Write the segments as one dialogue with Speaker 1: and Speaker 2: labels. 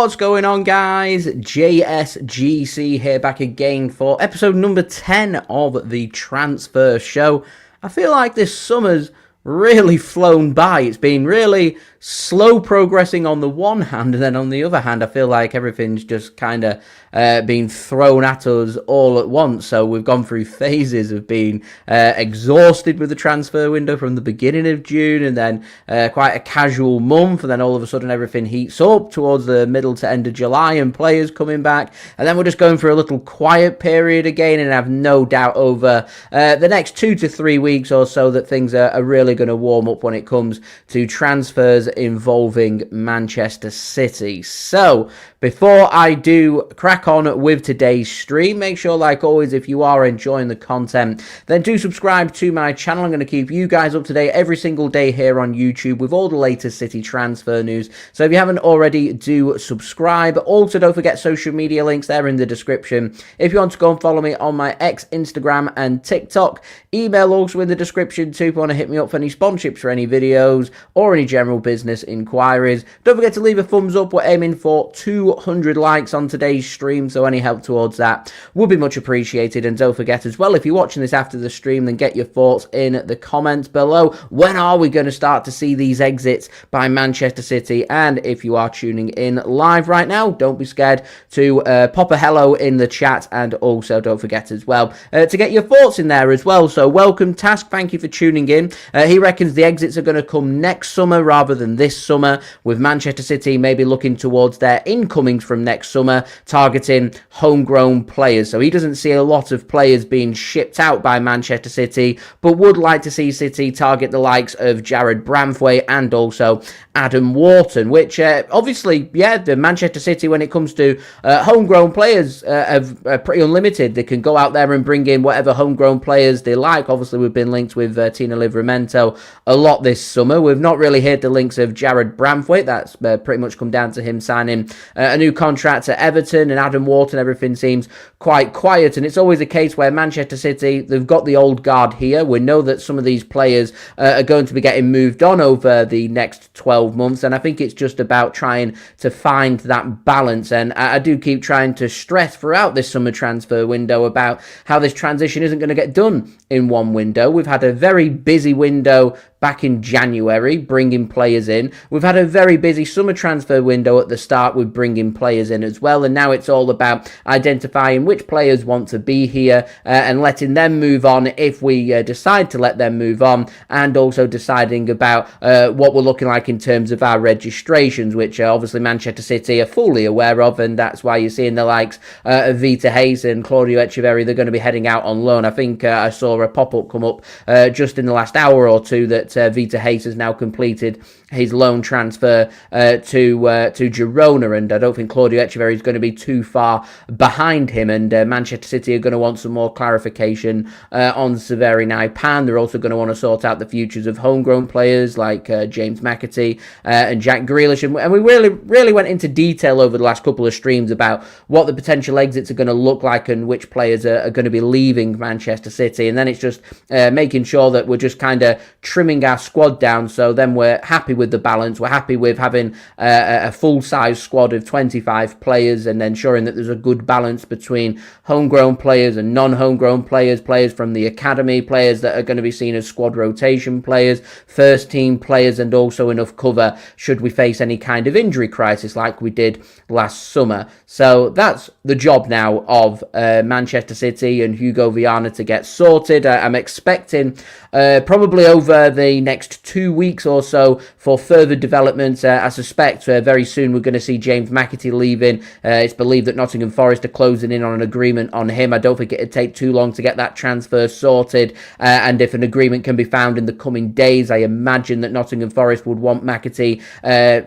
Speaker 1: What's going on, guys? JSGC here, back again for episode number 10 of the Transfer Show. I feel like this summer's really flown by. It's been really slow progressing on the one hand, and then on the other hand, I feel like everything's just kind of been thrown at us all at once. So we've gone through phases of being exhausted with the transfer window from the beginning of June, and then quite a casual month, and then all of a sudden everything heats up towards the middle to end of July and players coming back, and then we're just going for a little quiet period again, and I have no doubt over the next 2 to 3 weeks or so that things are really going to warm up when it comes to transfers involving Manchester City. So before I do crack on with today's stream, make sure, like always, if you are enjoying the content, then do subscribe to my channel. I'm going to keep you guys up to date every single day here on YouTube with all the latest City transfer news. So if you haven't already, do subscribe. Also, don't forget social media links there in the description. If you want to go and follow me on my X, Instagram and TikTok, email also in the description too if you want to hit me up for any sponsorships for any videos or any general business inquiries. Don't forget to leave a thumbs up. We're aiming for 200 likes on today's stream, so any help towards that would be much appreciated. And don't forget as well, if you're watching this after the stream, then get your thoughts in the comments below. When are we going to start to see these exits by Manchester City? And if you are tuning in live right now, don't be scared to pop a hello in the chat, and also don't forget as well to get your thoughts in there as well. So welcome Task, thank you for tuning in. He reckons the exits are going to come next summer rather than this summer, with Manchester City maybe looking towards their incomings from next summer, targeting homegrown players. So he doesn't see a lot of players being shipped out by Manchester City, but would like to see City target the likes of Jarrad Branthwaite and also Adam Wharton, which obviously, yeah, the Manchester City, when it comes to homegrown players, are pretty unlimited. They can go out there and bring in whatever homegrown players they like. Obviously, we've been linked with Tino Livramento a lot this summer. We've not really heard the links of Jarrad Branthwaite. That's pretty much come down to him signing a new contract at Everton, and Adam Wharton, everything seems quite quiet. And it's always a case where Manchester City, they've got the old guard here. We know that some of these players are going to be getting moved on over the next 12 months, and I think it's just about trying to find that balance. And I do keep trying to stress throughout this summer transfer window about how this transition isn't going to get done in one window. We've had a very busy window back in January, bringing players in. We've had a very busy summer transfer window at the start with bringing players in as well. And now it's all about identifying which players want to be here and letting them move on if we decide to let them move on, and also deciding about what we're looking like in terms of our registrations, which obviously Manchester City are fully aware of. And that's why you're seeing the likes of Vita Hayes and Claudio Echeverri. They're going to be heading out on loan. I think I saw a pop-up come up just in the last hour or two that Vita Hayes has now completed his loan transfer to Girona, and I don't think Claudio Echeverri is going to be too far behind him. And Manchester City are going to want some more clarification on Severi Naipan. They're also going to want to sort out the futures of homegrown players like James McAtee and Jack Grealish, and we really went into detail over the last couple of streams about what the potential exits are going to look like and which players are going to be leaving Manchester City. And then it's just making sure that we're just kind of trimming our squad down, so then we're happy with the balance. We're happy with having a full-size squad of 25 players, and ensuring that there's a good balance between homegrown players and non-homegrown players, players from the academy, players that are going to be seen as squad rotation players, first-team players, and also enough cover should we face any kind of injury crisis like we did last summer. So that's the job now of Manchester City and Hugo Viana to get sorted. I'm expecting probably over the next 2 weeks or so for further developments. I suspect very soon we're going to see James McAtee leaving. It's believed that Nottingham Forest are closing in on an agreement on him. I don't think it'd take too long to get that transfer sorted, and if an agreement can be found in the coming days, I imagine that Nottingham Forest would want McAtee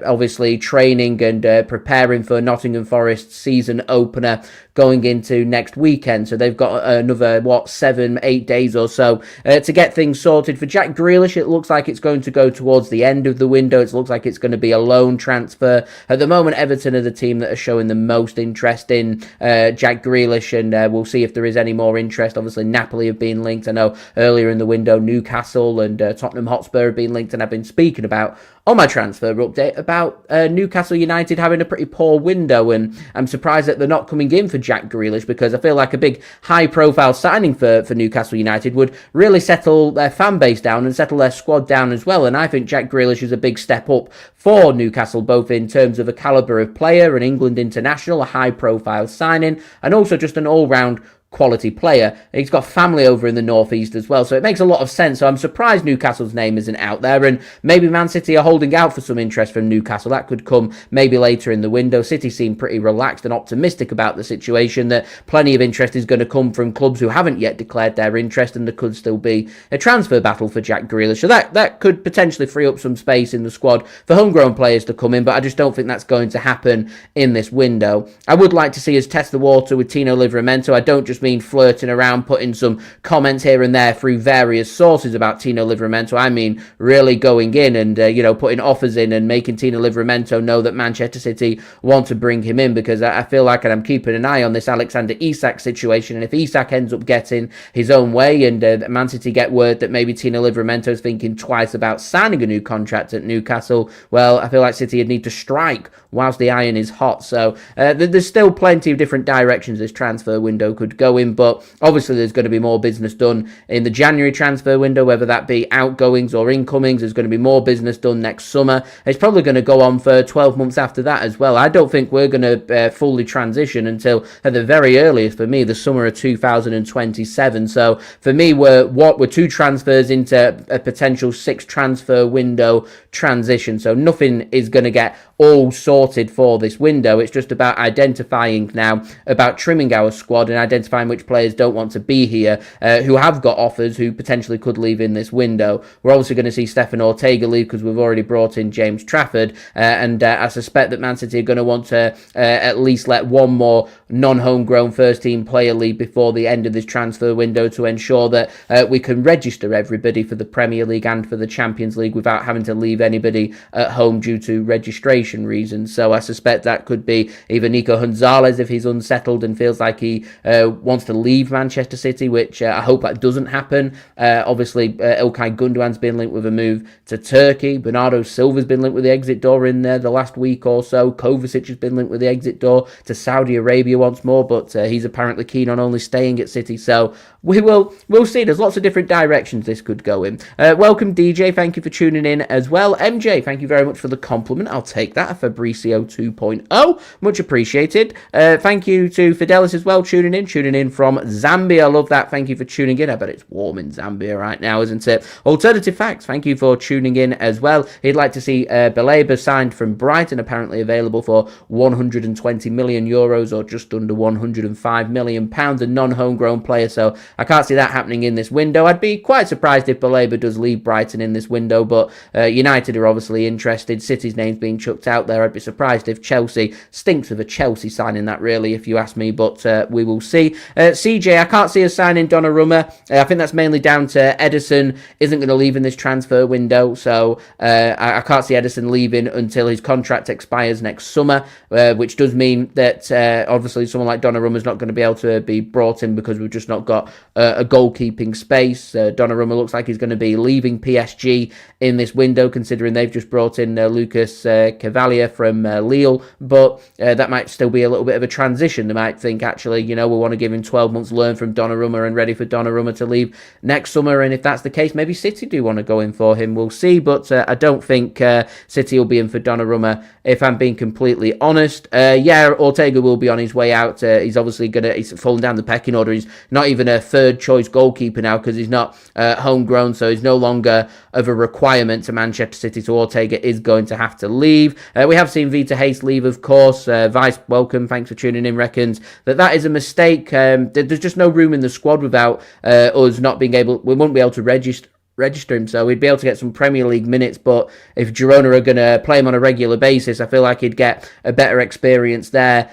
Speaker 1: obviously training and preparing for Nottingham Forest's season opener going into next weekend. So they've got another, 7-8 days or so to get things sorted. For Jack Grealish, it looks like it's going to go towards the end of the window. It looks like it's going to be a loan transfer. At the moment, Everton are the team that are showing the most interest in Jack Grealish, and we'll see if there is any more interest. Obviously, Napoli have been linked. I know earlier in the window, Newcastle and Tottenham Hotspur have been linked, and I've been speaking about on my transfer update about Newcastle United having a pretty poor window, and I'm surprised that they're not coming in for Jack Grealish, because I feel like a big high-profile signing for Newcastle United would really settle their fan base down and settle their squad down as well. And I think Jack Grealish is a big step up for Newcastle, both in terms of a calibre of player, an England international, a high-profile signing, and also just an all-round quality player. He's got family over in the northeast as well, so it makes a lot of sense. So I'm surprised Newcastle's name isn't out there, and maybe Man City are holding out for some interest from Newcastle. That could come maybe later in the window. City seem pretty relaxed and optimistic about the situation, that plenty of interest is going to come from clubs who haven't yet declared their interest, and there could still be a transfer battle for Jack Grealish. So that could potentially free up some space in the squad for homegrown players to come in, but I just don't think that's going to happen in this window. I would like to see us test the water with Tino Livramento. I don't just mean flirting around, putting some comments here and there through various sources about Tino Livramento. I mean really going in and putting offers in and making Tino Livramento know that Manchester City want to bring him in, because I feel like, and I'm keeping an eye on this Alexander Isak situation, and if Isak ends up getting his own way and Man City get word that maybe Tino Livramento is thinking twice about signing a new contract at Newcastle, well, I feel like City would need to strike whilst the iron is hot. So there's still plenty of different directions this transfer window could go in, but obviously there's going to be more business done in the January transfer window, whether that be outgoings or incomings. There's going to be more business done next summer. It's probably going to go on for 12 months after that as well. I don't think we're going to fully transition until, at the very earliest for me, the summer of 2027. So for me, we're 2 transfers into a potential 6 transfer window transition. So nothing is going to get all sorted for this window. It's just about identifying now, about trimming our squad and identifying which players don't want to be here, who have got offers, who potentially could leave in this window. We're obviously going to see Stefan Ortega leave because we've already brought in James Trafford, and I suspect that Man City are going to want to at least let one more non-homegrown first-team player leave before the end of this transfer window, to ensure that we can register everybody for the Premier League and for the Champions League without having to leave anybody at home due to registration reasons. So I suspect that could be either Nico Gonzalez if he's unsettled and feels like he wants to leave Manchester City, which I hope that doesn't happen. Obviously, Ilkay Gundogan's been linked with a move to Turkey. Bernardo Silva's been linked with the exit door in there the last week or so. Kovacic has been linked with the exit door to Saudi Arabia once more, but he's apparently keen on only staying at City. So we'll see. There's lots of different directions this could go in. Welcome, DJ. Thank you for tuning in as well. MJ, thank you very much for the compliment. I'll take that. Fabricio 2.0. Much appreciated. Thank you to Fidelis as well, tuning in from Zambia. I love that. Thank you for tuning in. I bet it's warm in Zambia right now, isn't it? Alternative Facts, thank you for tuning in as well. He'd like to see Baleba signed from Brighton, apparently available for 120 million euros, or just under 105 million pounds, a non-homegrown player. So I can't see that happening in this window. I'd be quite surprised if Baleba does leave Brighton in this window, but United are obviously interested. City's name's being chucked out there. I'd be surprised if Chelsea, stinks of a Chelsea signing that, really, if you ask me, but we will see. CJ, I can't see us signing Donnarumma. I think that's mainly down to Ederson isn't going to leave in this transfer window, so I can't see Ederson leaving until his contract expires next summer, which does mean that obviously someone like Donnarumma is not going to be able to be brought in, because we've just not got a goalkeeping space. Donnarumma looks like he's going to be leaving PSG in this window, considering they've just brought in Lucas Cavalier from Lille, but that might still be a little bit of a transition. They might think, actually, we want to give him 12 months learn from Donnarumma and ready for Donnarumma to leave next summer, and if that's the case, maybe City do want to go in for him. We'll see, but I don't think City will be in for Donnarumma, if I'm being completely honest. Yeah, Ortega will be on his way out. He's obviously he's fallen down the pecking order. He's not even a third choice goalkeeper now, because he's not homegrown, so he's no longer of a requirement to Manchester City, so Ortega is going to have to leave. We have seen Vita Hayes leave, of course. Vice, welcome, thanks for tuning in, reckons that is a mistake. There's just no room in the squad without us not being able, we won't be able to register him, so we'd be able to get some Premier League minutes, but if Girona are going to play him on a regular basis, I feel like he'd get a better experience there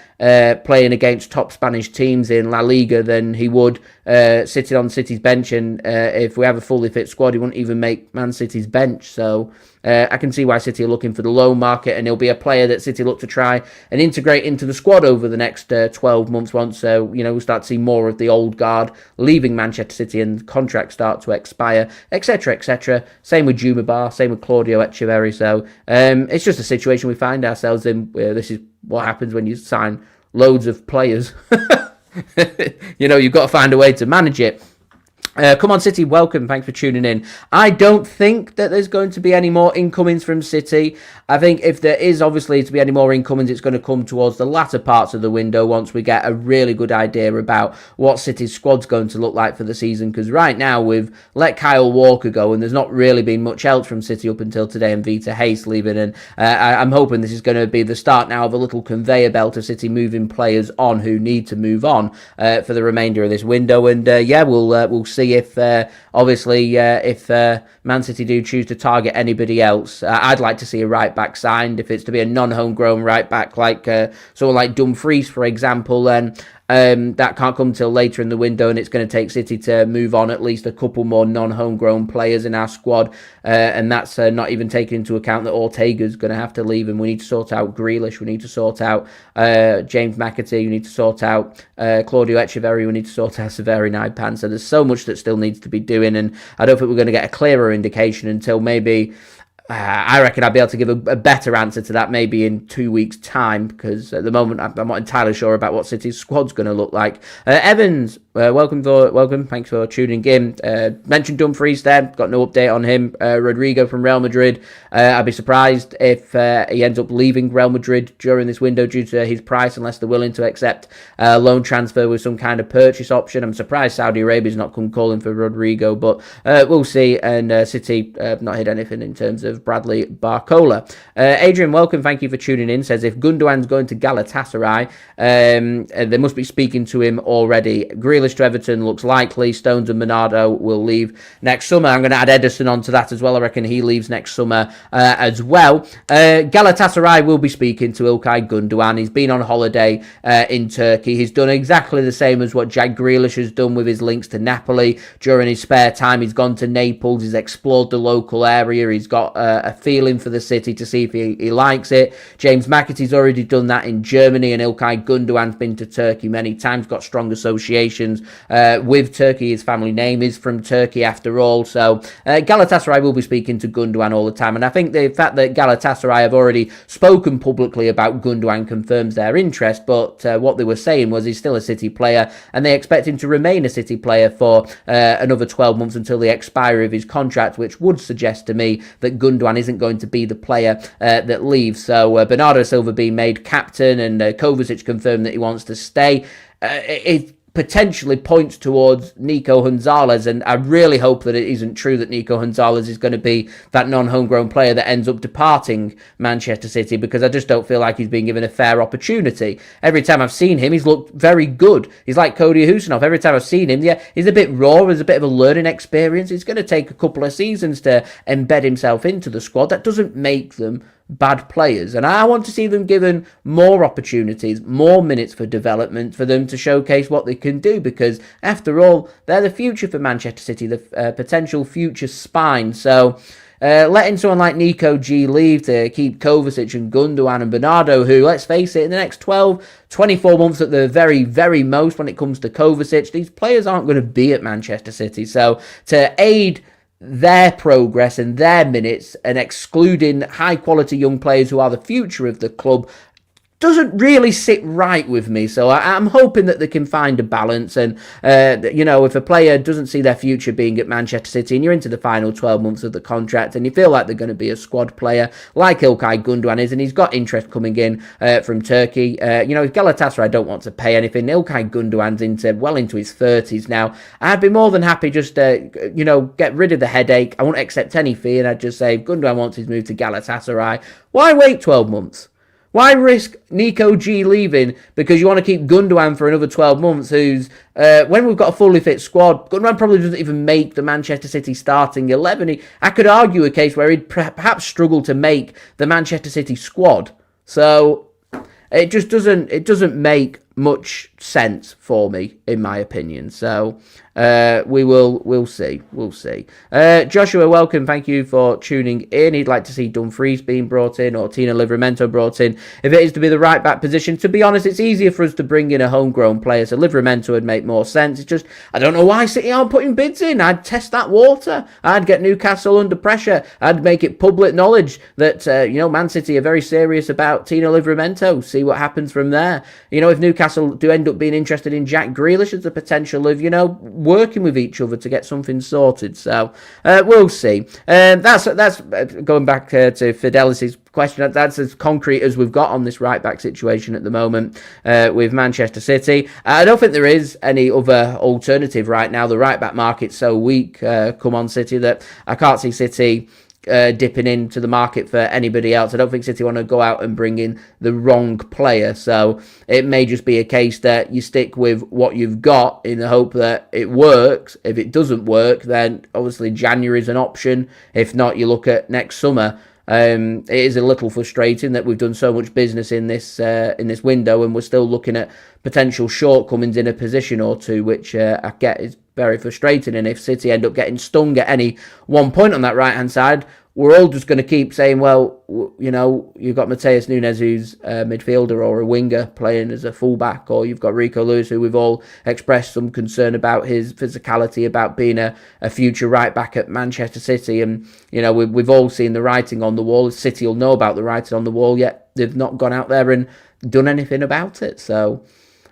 Speaker 1: playing against top Spanish teams in La Liga than he would sitting on City's bench, and if we have a fully fit squad, he wouldn't even make Man City's bench. So I can see why City are looking for the loan market, and he'll be a player that City look to try and integrate into the squad over the next 12 months once, we'll start to see more of the old guard leaving Manchester City and contracts start to expire, etc., etc. Same with Jumabar, same with Claudio Echeverri. So it's just a situation we find ourselves in. This is what happens when you sign loads of players. You've got to find a way to manage it. Come on, City, welcome. Thanks for tuning in. I don't think that there's going to be any more incomings from City. I think if there is obviously to be any more incomings, it's going to come towards the latter parts of the window once we get a really good idea about what City's squad's going to look like for the season. Because right now we've let Kyle Walker go and there's not really been much else from City up until today, and Vita Hayes leaving. And I'm hoping this is going to be the start now of a little conveyor belt of City moving players on who need to move on for the remainder of this window. And we'll see if Man City do choose to target anybody else. I'd like to see a right back signed. If it's to be a non-homegrown right back like someone like Dumfries, for example, then that can't come till later in the window, and it's going to take City to move on at least a couple more non-homegrown players in our squad, and that's not even taking into account that Ortega's going to have to leave, and we need to sort out Grealish, we need to sort out James McAtee, we need to sort out Claudio Echeverri, we need to sort out Severi Naipan. So there's so much that still needs to be doing, and I don't think we're going to get a clearer indication until maybe I reckon I'll be able to give a better answer to that maybe in 2 weeks' time, because at the moment I'm not entirely sure about what City's squad's going to look like. Evans, welcome. Thanks for tuning in. Mentioned Dumfries there, got no update on him. Rodrigo from Real Madrid. I'd be surprised if he ends up leaving Real Madrid during this window due to his price, unless they're willing to accept a loan transfer with some kind of purchase option. I'm surprised Saudi Arabia's not come calling for Rodrigo, but we'll see. And City have not hit anything in terms of Bradley Barcola. Adrian, welcome. Thank you for tuning in. Says if Gundogan's going to Galatasaray, they must be speaking to him already. Grealish to Everton looks likely. Stones and Bernardo will leave next summer. I'm going to add Ederson onto that as well. I reckon he leaves next summer as well. Galatasaray will be speaking to İlkay Gundogan. He's been on holiday in Turkey. He's done exactly the same as what Jack Grealish has done with his links to Napoli. During his spare time, he's gone to Naples. He's explored the local area. He's got a feeling for the city to see if he likes it. James McAtee's already done that in Germany, and İlkay Gundogan's been to Turkey many times, got strong associations with Turkey. His family name is from Turkey after all. So Galatasaray will be speaking to Gundogan all the time, and I think the fact that Galatasaray have already spoken publicly about Gundogan confirms their interest, but what they were saying was he's still a City player and they expect him to remain a City player for another 12 months until the expiry of his contract, which would suggest to me that Gundogan isn't going to be the player that leaves. So Bernardo Silva being made captain, and Kovacic confirmed that he wants to stay. It potentially points towards Nico Gonzalez, and I really hope that it isn't true that Nico Gonzalez is going to be that non-homegrown player that ends up departing Manchester City, because I just don't feel like he's been given a fair opportunity. Every time I've seen him, he's looked very good. He's like Cody Husinov. Every time I've seen him, he's a bit raw, there's a bit of a learning experience. It's going to take a couple of seasons to embed himself into the squad. That doesn't make them bad players, and I want to see them given more opportunities, more minutes for development, for them to showcase what they can do, because after all, they're the future for Manchester City, the potential future spine. So letting someone like Nico G leave to keep Kovacic and Gundogan and Bernardo, who, let's face it, in the next 12, 24 months at the very, very most when it comes to Kovacic, these players aren't going to be at Manchester City. So to aid their progress and their minutes and excluding high quality young players who are the future of the club doesn't really sit right with me. So I'm hoping that they can find a balance, and if a player doesn't see their future being at Manchester City and you're into the final 12 months of the contract and you feel like they're going to be a squad player like İlkay Gundogan is, and he's got interest coming in from Turkey, if Galatasaray don't want to pay anything, İlkay Gundogan's well into his 30s now, I'd be more than happy just to get rid of the headache. I won't accept any fee, and I'd just say if Gundogan wants his move to Galatasaray, why wait 12 months? Why risk Nico G leaving because you want to keep Gundogan for another 12 months, who's, when we've got a fully fit squad, Gundogan probably doesn't even make the Manchester City starting 11. I could argue a case where he'd perhaps struggle to make the Manchester City squad. So it just doesn't make much sense for me, in my opinion. So we'll see. Joshua, welcome. Thank you for tuning in. He'd like to see Dumfries being brought in or Tino Livramento brought in. If it is to be the right back position, to be honest, it's easier for us to bring in a homegrown player. So Livramento would make more sense. It's just, I don't know why City aren't putting bids in. I'd test that water. I'd get Newcastle under pressure. I'd make it public knowledge that, Man City are very serious about Tino Livramento. See what happens from there. If Newcastle do end up being interested in Jack Grealish, as the potential of, working with each other to get something sorted. So we'll see. That's going back to Fidelity's question. That's as concrete as we've got on this right back situation at the moment with Manchester City. I don't think there is any other alternative right now. The right back market's so weak. Come on, City, that I can't see City dipping into the market for anybody else. I don't think City want to go out and bring in the wrong player. So it may just be a case that you stick with what you've got in the hope that it works. If it doesn't work, then obviously January is an option. If not, you look at next summer. It is a little frustrating that we've done so much business in this window and we're still looking at potential shortcomings in a position or two, which I get is very frustrating. And if City end up getting stung at any one point on that right-hand side, we're all just going to keep saying, well, you've got Mateus Nunes, who's a midfielder or a winger playing as a fullback, or you've got Rico Lewis, who we've all expressed some concern about his physicality, about being a future right back at Manchester City. And, we've all seen the writing on the wall. City will know about the writing on the wall, yet they've not gone out there and done anything about it. So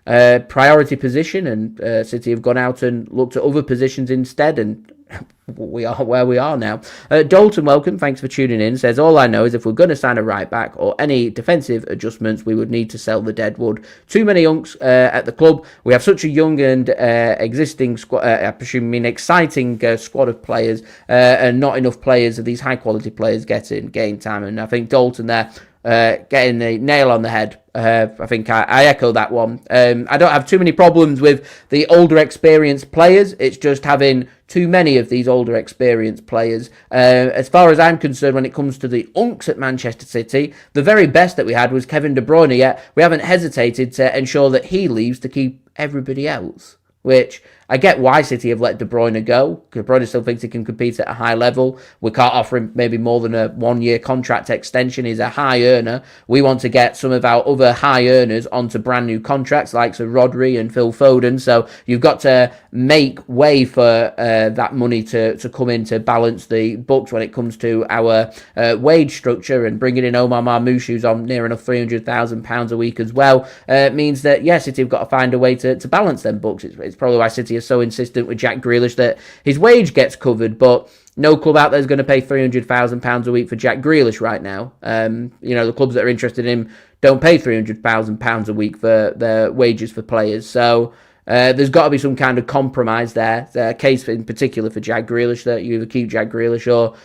Speaker 1: priority position, and City have gone out and looked at other positions instead, and we are where we are now. Dalton, welcome. Thanks for tuning in. Says, all I know is if we're going to sign a right back or any defensive adjustments, we would need to sell the deadwood. Too many unks at the club. We have such a young and existing squad, I presume exciting squad of players, and not enough players of these high quality players getting game time. And I think Dalton there getting the nail on the head. I think I echo that one. I don't have too many problems with the older experienced players. It's just having too many of these older experienced players. As far as I'm concerned, when it comes to the unks at Manchester City, the very best that we had was Kevin De Bruyne, yet we haven't hesitated to ensure that he leaves to keep everybody else. Which I get why City have let De Bruyne go. De Bruyne still thinks he can compete at a high level. We can't offer him maybe more than a 1-year contract extension. He's a high earner. We want to get some of our other high earners onto brand new contracts, like Rodri and Phil Foden. So you've got to make way for that money to come in to balance the books when it comes to our wage structure, and bringing in Omar Marmoush, who's on near enough £300,000 a week as well, means that, yes, City have got to find a way to balance them books. It's probably why City is so insistent with Jack Grealish that his wage gets covered, but no club out there is going to pay £300,000 a week for Jack Grealish right now. The clubs that are interested in him don't pay £300,000 a week for their wages for players. So there's got to be some kind of compromise there. A case in particular for Jack Grealish, that you either keep Jack Grealish or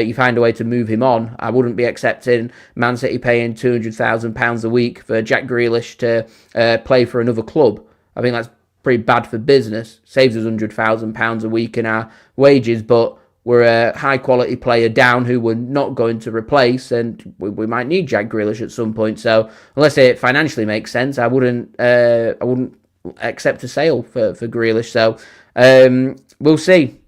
Speaker 1: you find a way to move him on. I wouldn't be accepting Man City paying £200,000 a week for Jack Grealish to play for another club. I think that's pretty bad for business. Saves us £100,000 a week in our wages, but we're a high quality player down who we're not going to replace, and we might need Jack Grealish at some point. So unless it financially makes sense, I wouldn't accept a sale for Grealish. So we'll see.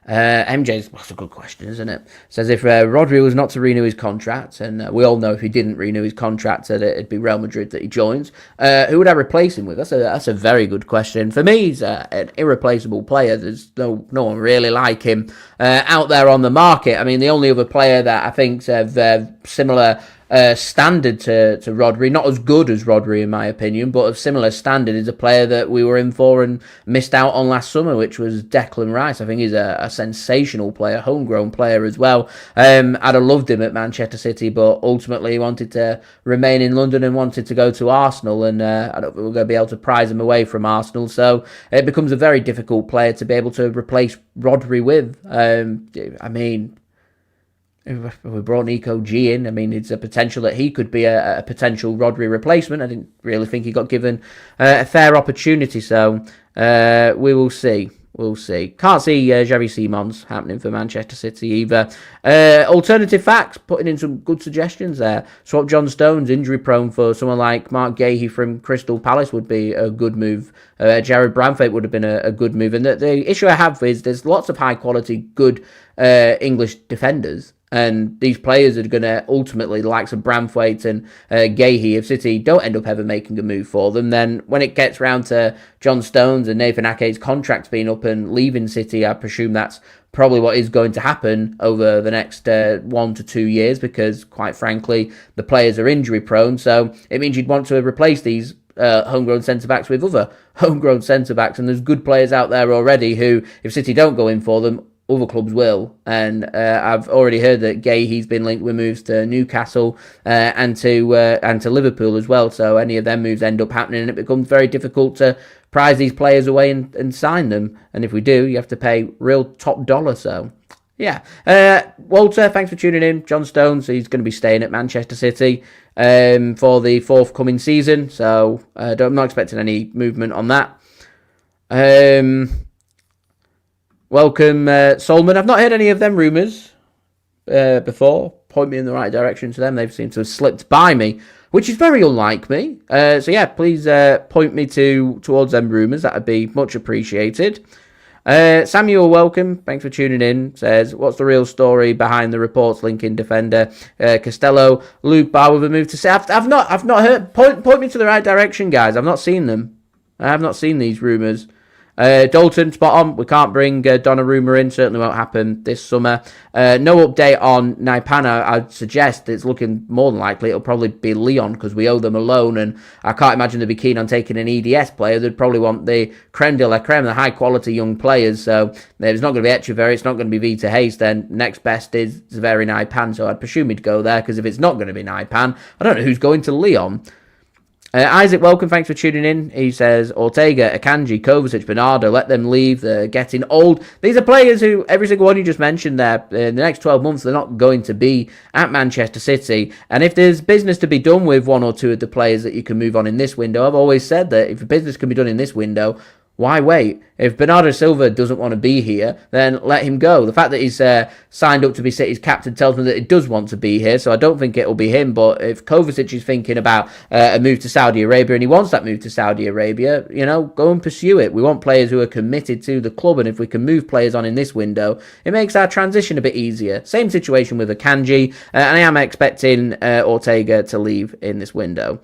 Speaker 1: MJ's, that's a good question, isn't it? Says if Rodri was not to renew his contract, and we all know if he didn't renew his contract, that it'd be Real Madrid that he joins. Who would I replace him with? That's a very good question. For me, he's an irreplaceable player. There's no one really like him out there on the market. I mean, the only other player that I think's similar standard to Rodri, not as good as Rodri in my opinion, but of similar standard, is a player that we were in for and missed out on last summer, which was Declan Rice. I think he's a sensational player, homegrown player as well. I'd have loved him at Manchester City, but ultimately he wanted to remain in London and wanted to go to Arsenal, and I don't think we're going to be able to prize him away from Arsenal, so it becomes a very difficult player to be able to replace Rodri with. I mean, if we brought Nico G in, I mean, it's a potential that he could be a potential Rodri replacement. I didn't really think he got given a fair opportunity, so we will see. We'll see. Can't see Xavi Simons happening for Manchester City either. Alternative facts, putting in some good suggestions there. Swap John Stones, injury prone, for someone like Mark Gahey from Crystal Palace would be a good move. Jared Bramford would have been a good move. And the issue I have is there's lots of high quality, good English defenders. And these players are going to ultimately, the likes of Bramthwaite and Gahey, if City don't end up ever making a move for them, then when it gets round to John Stones and Nathan Ake's contracts being up and leaving City, I presume that's probably what is going to happen over the next 1 to 2 years, because, quite frankly, the players are injury prone. So it means you'd want to replace these homegrown centre-backs with other homegrown centre-backs. And there's good players out there already who, if City don't go in for them, other clubs will, and I've already heard that Gahey's been linked with moves to Newcastle and to Liverpool as well. So any of them moves end up happening, and it becomes very difficult to prize these players away and sign them. And if we do, you have to pay real top dollar. So yeah, Walter, thanks for tuning in. John Stones, he's going to be staying at Manchester City for the forthcoming season. So I'm not expecting any movement on that. Welcome, Solman. I've not heard any of them rumours before. Point me in the right direction to them. They've seemed to have slipped by me, which is very unlike me. So yeah, please point me towards them rumours. That would be much appreciated. Samuel, welcome. Thanks for tuning in. Says, what's the real story behind the reports linking defender Costello, Luke Barr with a move to say? I've not heard. Point me to the right direction, guys. I've not seen them. I have not seen these rumours. Dalton, spot on. We can't bring Donnarumma in. Certainly won't happen this summer. No update on Naipana. I'd suggest it's looking more than likely it'll probably be Leon, because we owe them a loan, and I can't imagine they'd be keen on taking an EDS player. They'd probably want the creme de la creme, the high quality young players. So there's not going to be Echeverri, it's not going to be Vita Hayes. Then next best is Xavier Naipan. So I'd presume he'd go there, because if it's not going to be Naipan, I don't know who's going to Leon. Isaac, welcome. Thanks for tuning in. He says, Ortega, Akanji, Kovacic, Bernardo, let them leave. They're getting old. These are players who, every single one you just mentioned there, in the next 12 months, they're not going to be at Manchester City. And if there's business to be done with one or two of the players that you can move on in this window, I've always said that if business can be done in this window, why wait? If Bernardo Silva doesn't want to be here, then let him go. The fact that he's signed up to be City's captain tells me that he does want to be here, so I don't think it'll be him. But if Kovacic is thinking about a move to Saudi Arabia and he wants that move to Saudi Arabia, go and pursue it. We want players who are committed to the club, and if we can move players on in this window, it makes our transition a bit easier. Same situation with Akanji, and I am expecting Ortega to leave in this window.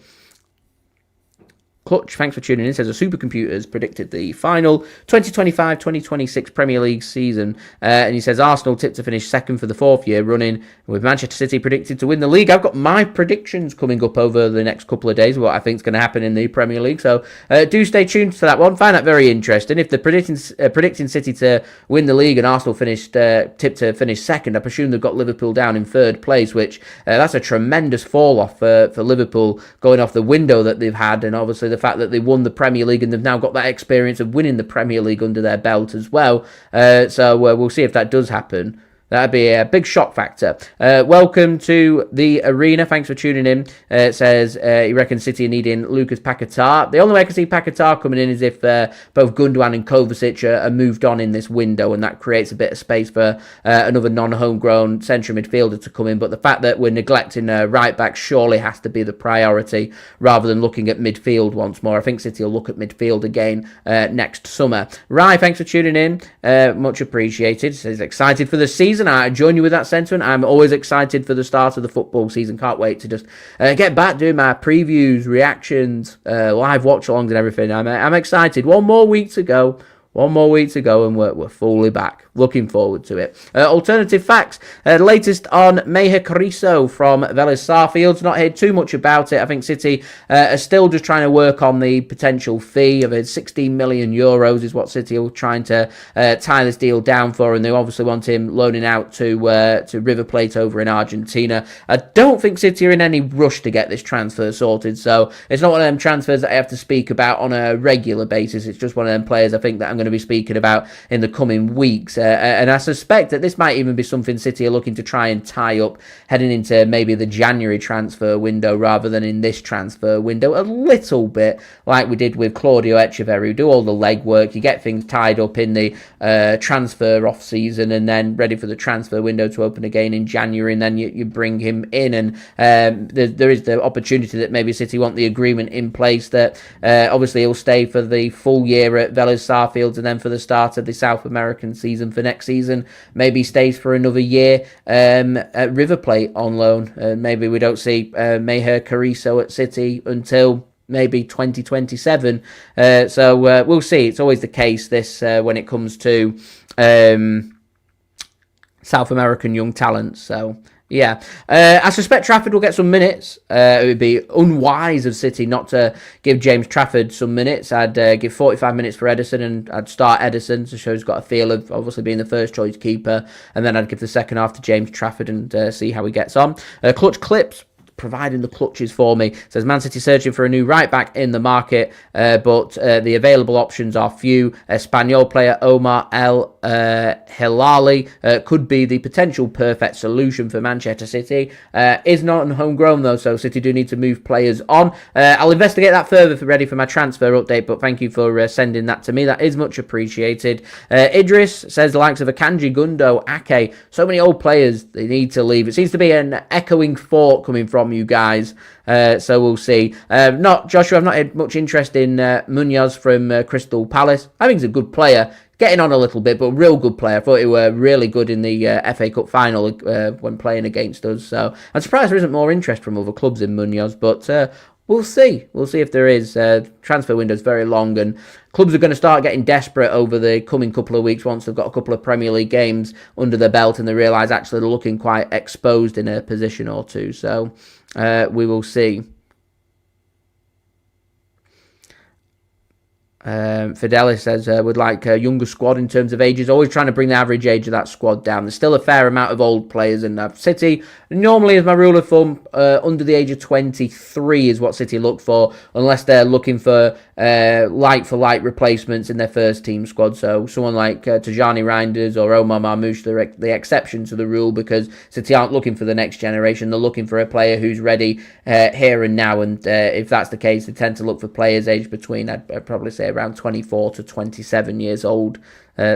Speaker 1: Clutch, thanks for tuning in. Says, the supercomputers predicted the final 2025-2026 Premier League season. And he says, Arsenal tipped to finish second for the fourth year running, with Manchester City predicted to win the league. I've got my predictions coming up over the next couple of days, what I think is going to happen in the Premier League. So do stay tuned to that one. Find that very interesting. If they're predicting City to win the league and Arsenal tipped to finish second, I presume they've got Liverpool down in third place, which that's a tremendous fall off for Liverpool, going off the window that they've had, and obviously the fact that they won the Premier League and they've now got that experience of winning the Premier League under their belt as well. So we'll see if that does happen. That'd be a big shock factor. Welcome to the arena. Thanks for tuning in. It says he reckons City are needing Lucas Paquetá. The only way I can see Paquetá coming in is if both Gundogan and Kovacic are moved on in this window, and that creates a bit of space for another non-homegrown central midfielder to come in. But the fact that we're neglecting right back surely has to be the priority, rather than looking at midfield once more. I think City will look at midfield again next summer. Rai, thanks for tuning in. Much appreciated. Says excited for the season. I join you with that sentiment. I'm always excited for the start of the football season. Can't wait to just get back doing my previews, reactions, live watch-alongs and everything. I'm excited. One more week to go, and we're fully back. Looking forward to it. Alternative facts. The latest on Meher Carrizo from Vélez Sarsfields. Not heard too much about it. I think City are still just trying to work on the potential fee of 16 million euros is what City are trying to tie this deal down for, and they obviously want him loaning out to River Plate over in Argentina. I don't think City are in any rush to get this transfer sorted, so it's not one of them transfers that I have to speak about on a regular basis. It's just one of them players I think that I'm going to be speaking about in the coming weeks. And I suspect that this might even be something City are looking to try and tie up heading into maybe the January transfer window rather than in this transfer window, a little bit like we did with Claudio Echeverri. We do all the legwork, you get things tied up in the transfer off season and then ready for the transfer window to open again in January, and then you bring him in, and there is the opportunity that maybe City want the agreement in place that obviously he'll stay for the full year at Vélez Sarsfields, and then for the start of the South American season for next season, maybe stays for another year at River Plate on loan. Maybe we don't see Meher Carrizo at City until maybe 2027. So we'll see. It's always the case this when it comes to South American young talents. So yeah, I suspect Trafford will get some minutes. It would be unwise of City not to give James Trafford some minutes. I'd give 45 minutes for Ederson, and I'd start Ederson to show he's got a feel of obviously being the first choice keeper, and then I'd give the second half to James Trafford and see how he gets on. Clutch Clips, providing the clutches for me, says Man City searching for a new right back in the market, but the available options are few. Espanyol player Omar El Hilali could be the potential perfect solution for Manchester City. Is not homegrown though, so City do need to move players on. I'll investigate that further for ready for my transfer update, but thank you for sending that to me. That is much appreciated. Idris says the likes of Akanji, Gundo, Ake, so many old players, they need to leave. It seems to be an echoing thought coming from you guys, so we'll see. Not Joshua, I've not had much interest in Munoz from Crystal Palace. I think he's a good player, getting on a little bit, but real good player. I thought he were really good in the FA Cup final when playing against us, so I'm surprised there isn't more interest from other clubs in Munoz, but we'll see. We'll see if there is. Transfer window's very long, and clubs are going to start getting desperate over the coming couple of weeks once they've got a couple of Premier League games under their belt and they realise actually they're looking quite exposed in a position or two. So we will see. Fidelis says would like a younger squad in terms of ages, always trying to bring the average age of that squad down. There's still a fair amount of old players in City. Normally, as my rule of thumb, under the age of 23 is what City look for, unless they're looking for like-for-like replacements in their first team squad. So someone like Tajani Reinders or Omar Marmoush, they're the exception to the rule, because City aren't looking for the next generation. They're looking for a player who's ready here and now, and if that's the case, they tend to look for players aged between, I'd probably say, around 24 to 27 years old.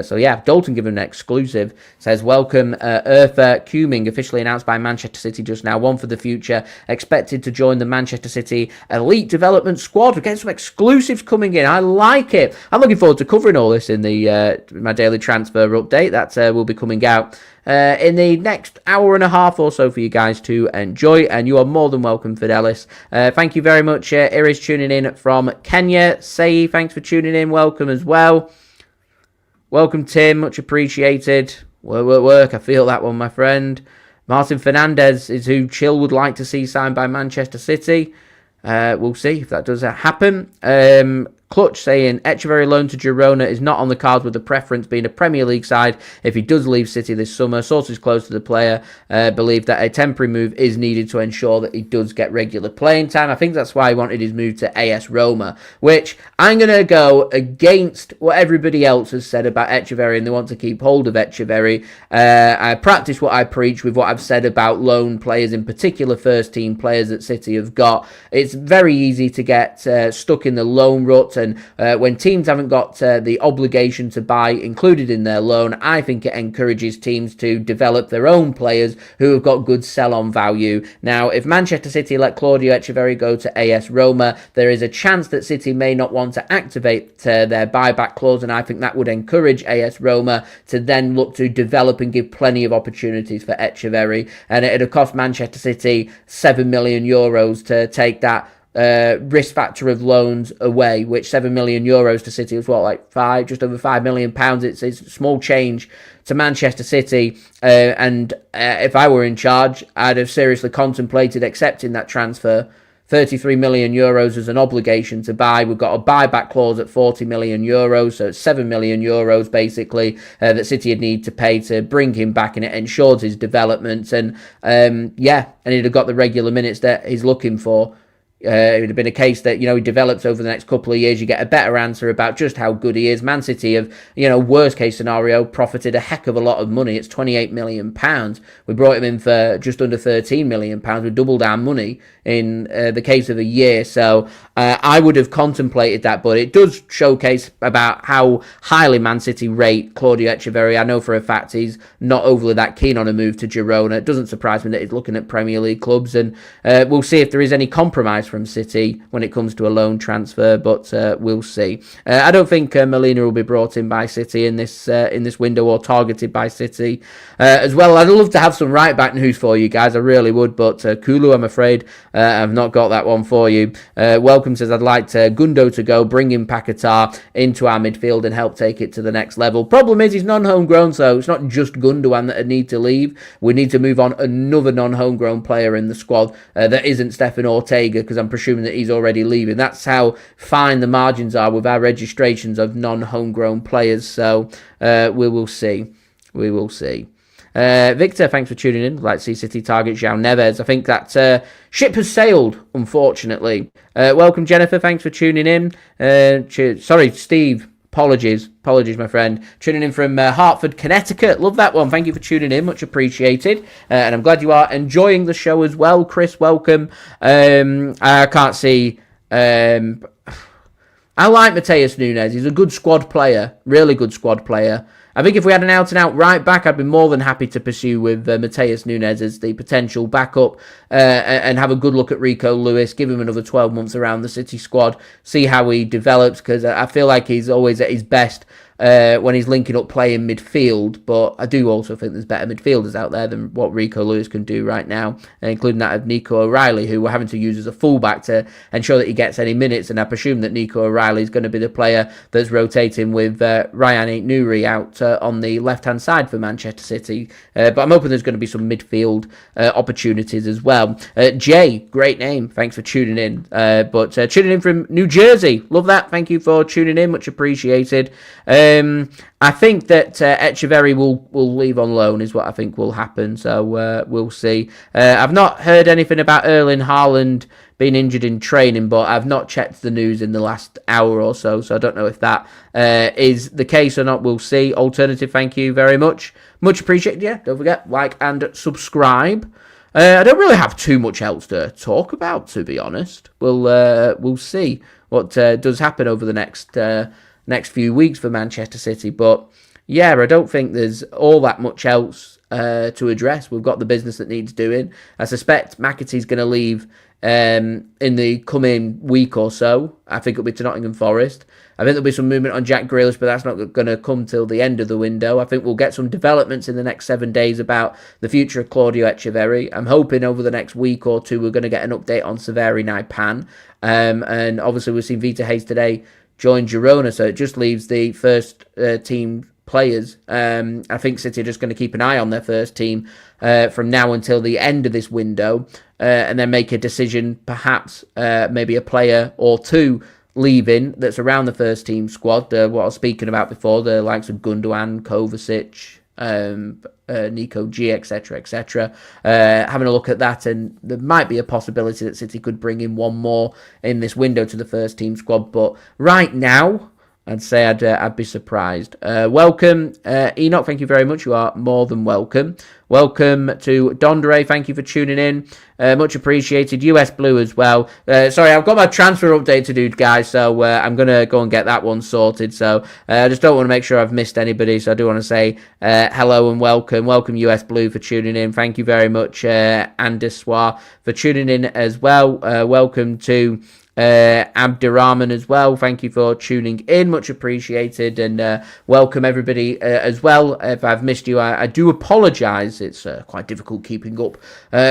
Speaker 1: So yeah, Dalton given an exclusive. Says, welcome Urfa Cuming, officially announced by Manchester City just now. One for the future, expected to join the Manchester City elite development squad. We're getting some exclusives coming in. I like it. I'm looking forward to covering all this in the my daily transfer update. That will be coming out in the next hour and a half or so for you guys to enjoy, and you are more than welcome, Fidelis. Thank you very much, Iris, tuning in from Kenya. Say, thanks for tuning in. Welcome as well. Welcome, Tim. Much appreciated. Work. I feel that one, my friend. Martin Fernandez is who Chill would like to see signed by Manchester City. We'll see if that does happen. Clutch saying Echeverri loan to Girona is not on the cards, with the preference being a Premier League side if he does leave City this summer. Sources close to the player believe that a temporary move is needed to ensure that he does get regular playing time. I think that's why he wanted his move to AS Roma, which I'm going to go against what everybody else has said about Echeverri, and they want to keep hold of Echeverri. I practice what I preach with what I've said about loan players, in particular first team players that City have got. It's very easy to get stuck in the loan rut, and when teams haven't got the obligation to buy included in their loan, I think it encourages teams to develop their own players who have got good sell-on value. Now, if Manchester City let Claudio Echeverri go to AS Roma, there is a chance that City may not want to activate their buyback clause, and I think that would encourage AS Roma to then look to develop and give plenty of opportunities for Echeverri, and it'd have cost Manchester City €7 million to take that risk factor of loans away, which €7 million to City was just over £5 million. It's small change to Manchester City, and if I were in charge, I'd have seriously contemplated accepting that transfer. €33 million as an obligation to buy. We've got a buyback clause at €40 million, so it's €7 million basically that City would need to pay to bring him back, and it ensures his development, and he'd have got the regular minutes that he's looking for. it would have been a case that, he develops over the next couple of years. You get a better answer about just how good he is. Man City have, worst case scenario, profited a heck of a lot of money. It's £28 million. We brought him in for just under £13 million. We doubled our money in the case of a year. So I would have contemplated that, but it does showcase about how highly Man City rate Claudio Echeverri. I know for a fact he's not overly that keen on a move to Girona. It doesn't surprise me that he's looking at Premier League clubs, and we'll see if there is any compromise from City when it comes to a loan transfer, but we'll see. I don't think Molina will be brought in by City in this window or targeted by City as well. I'd love to have some right back news for you guys, I really would, but Kulu, I'm afraid I've not got that one for you. Welcome says, I'd like Gundo to go, bring in Paquetá into our midfield and help take it to the next level. Problem is he's non-homegrown, so it's not just Gundogan that need to leave. We need to move on another non-homegrown player in the squad that isn't Stefan Ortega, because I'm presuming that he's already leaving. That's how fine the margins are with our registrations of non-homegrown players, so we will see. We will see. Victor, thanks for tuning in. Like to see City target João Neves. I think that ship has sailed, unfortunately. Welcome, Jennifer. Thanks for tuning in. Sorry, Steve. Apologies, my friend. Tuning in from Hartford, Connecticut. Love that one. Thank you for tuning in. Much appreciated. And I'm glad you are enjoying the show as well. Chris, welcome. I can't see... I like Mateus Nunes. He's a good squad player. Really good squad player. I think if we had an out-and-out right back, I'd be more than happy to pursue with Mateus Nunes as the potential backup and have a good look at Rico Lewis, give him another 12 months around the City squad, see how he develops, because I feel like he's always at his best when he's linking up play in midfield, but I do also think there's better midfielders out there than what Rico Lewis can do right now, including that of Nico O'Reilly, who we're having to use as a fullback to ensure that he gets any minutes, and I presume that Nico O'Reilly is going to be the player that's rotating with Ryan Aït-Nouri out on the left-hand side for Manchester City, but I'm hoping there's going to be some midfield opportunities as well. Jay, great name, thanks for tuning in, but tuning in from New Jersey, love that, thank you for tuning in, much appreciated. I think that Echeverri will leave on loan is what I think will happen, so we'll see. I've not heard anything about Erling Haaland being injured in training, but I've not checked the news in the last hour or so I don't know if that is the case or not. We'll see. Alternative, thank you very much. Much appreciated. Yeah, don't forget, like and subscribe. I don't really have too much else to talk about, to be honest. We'll see what does happen over the next few weeks for Manchester City, but yeah, I don't think there's all that much else to address. We've got the business that needs doing. I suspect McAtee's going to leave in the coming week or so. I think it'll be to Nottingham Forest. I think there'll be some movement on Jack Grealish, but that's not going to come till the end of the window. I think we'll get some developments in the next 7 days about the future of Claudio Echeverri. I'm hoping over the next week or two we're going to get an update on Severi Naipan. And obviously we've seen Vita Hayes today join Girona, so it just leaves the first team players. I think City are just going to keep an eye on their first team from now until the end of this window, and then make a decision, perhaps maybe a player or two leaving that's around the first team squad. What I was speaking about before, the likes of Gundogan, Kovacic, Nico G, etc. Having a look at that, and there might be a possibility that City could bring in one more in this window to the first team squad, but right now I'd say I'd be surprised. Welcome, Enoch. Thank you very much. You are more than welcome. Welcome to Dondre. Thank you for tuning in. Much appreciated. US Blue as well. Sorry, I've got my transfer update to do, guys, so I'm going to go and get that one sorted. So I just don't want to make sure I've missed anybody. So I do want to say hello and welcome. Welcome, US Blue, for tuning in. Thank you very much, Andeswa, for tuning in as well. Welcome to Abdirahman as well, thank you for tuning in, much appreciated, and welcome everybody as well. If I've missed you, I do apologise. It's quite difficult keeping up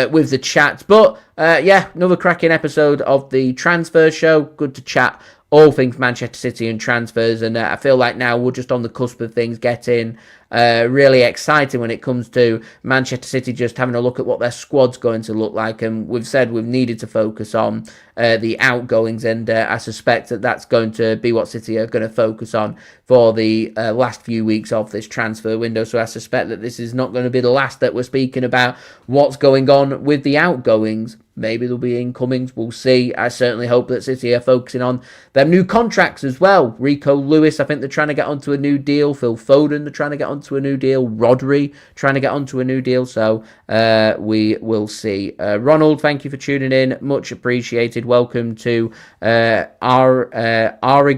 Speaker 1: with the chat, but yeah, another cracking episode of the Transfer Show. Good to chat all things Manchester City and transfers, and I feel like now we're just on the cusp of things getting really exciting when it comes to Manchester City just having a look at what their squad's going to look like, and we've said we've needed to focus on the outgoings, and I suspect that that's going to be what City are going to focus on for the last few weeks of this transfer window. So I suspect that this is not going to be the last that we're speaking about what's going on with the outgoings. Maybe there'll be incomings. We'll see. I certainly hope that City are focusing on their new contracts as well. Rico Lewis, I think they're trying to get onto a new deal. Phil Foden, they're trying to get onto a new deal. Rodri, trying to get onto a new deal. So we will see. Ronald, thank you for tuning in. Much appreciated. Welcome to Arigawi.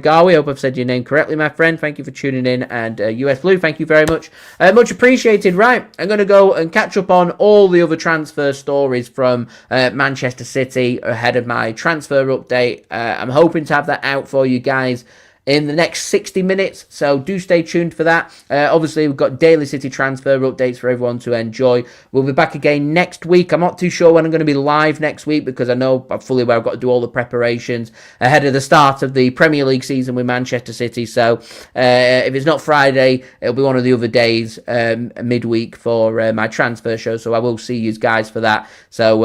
Speaker 1: I hope I've said your name correctly, my friend. Thank you for tuning in. And US Blue, thank you very much. Much appreciated. Right, I'm going to go and catch up on all the other transfer stories from Manchester City ahead of my transfer update. I'm hoping to have that out for you guys in the next 60 minutes, so do stay tuned for that. Obviously, we've got daily City transfer updates for everyone to enjoy. We'll be back again next week. I'm not too sure when I'm going to be live next week because I know I'm fully aware I've got to do all the preparations ahead of the start of the Premier League season with Manchester City. So if it's not Friday, it'll be one of the other days midweek for my transfer show. So I will see you guys for that. So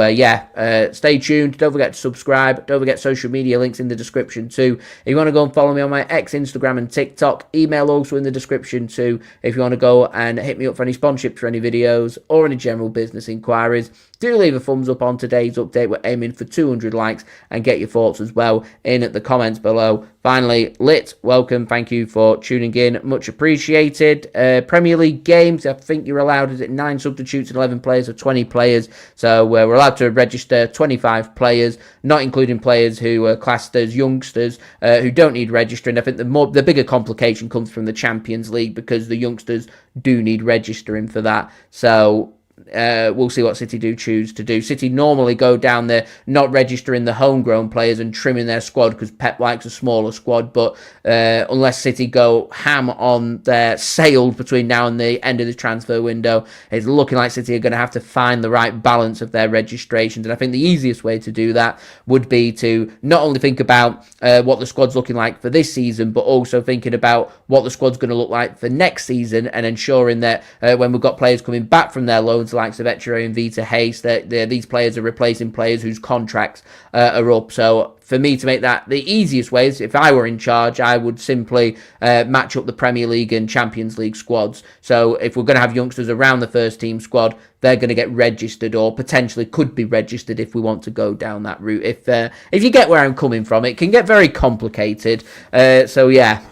Speaker 1: stay tuned. Don't forget to subscribe. Don't forget social media links in the description too. If you want to go and follow me on my X, Instagram and TikTok, email also in the description too if you want to go and hit me up for any sponsorships for any videos or any general business inquiries. Do leave a thumbs up on today's update. We're aiming for 200 likes and get your thoughts as well in at the comments below. Finally, Lit, welcome. Thank you for tuning in. Much appreciated. Premier League games, I think you're allowed, is it 9 substitutes and 11 players or 20 players? So we're allowed to register 25 players, not including players who are classed as youngsters who don't need registering. I think the bigger complication comes from the Champions League because the youngsters do need registering for that. So we'll see what City do choose to do. City normally go down there not registering the homegrown players and trimming their squad because Pep likes a smaller squad, but unless City go ham on their sales between now and the end of the transfer window, it's looking like City are going to have to find the right balance of their registrations. And I think the easiest way to do that would be to not only think about what the squad's looking like for this season, but also thinking about what the squad's going to look like for next season and ensuring that when we've got players coming back from their loans, likes of Echeverri and Vita Hayes, that these players are replacing players whose contracts are up. So for me to make that the easiest way is, if I were in charge, I would simply match up the Premier League and Champions League squads. So if we're going to have youngsters around the first team squad, they're going to get registered or potentially could be registered if we want to go down that route. If you get where I'm coming from, it can get very complicated. So yeah.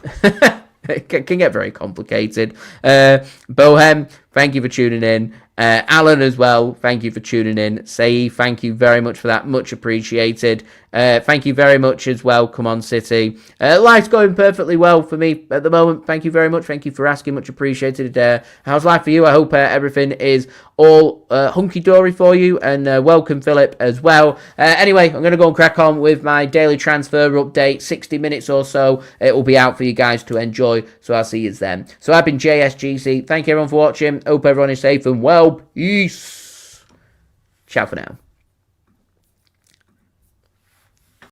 Speaker 1: It can get very complicated. Bohem, thank you for tuning in. Alan as well, thank you for tuning in. Say, thank you very much for that. Much appreciated. Thank you very much as well. Come on, City. Life's going perfectly well for me at the moment. Thank you very much. Thank you for asking. Much appreciated. How's life for you? I hope everything is all hunky-dory for you. And welcome, Philip, as well. Anyway, I'm going to go and crack on with my daily transfer update. 60 minutes or so. It will be out for you guys to enjoy. So I'll see you then. So I've been JSGC. Thank you, everyone, for watching. Hope everyone is safe and well. Peace. Ciao for now.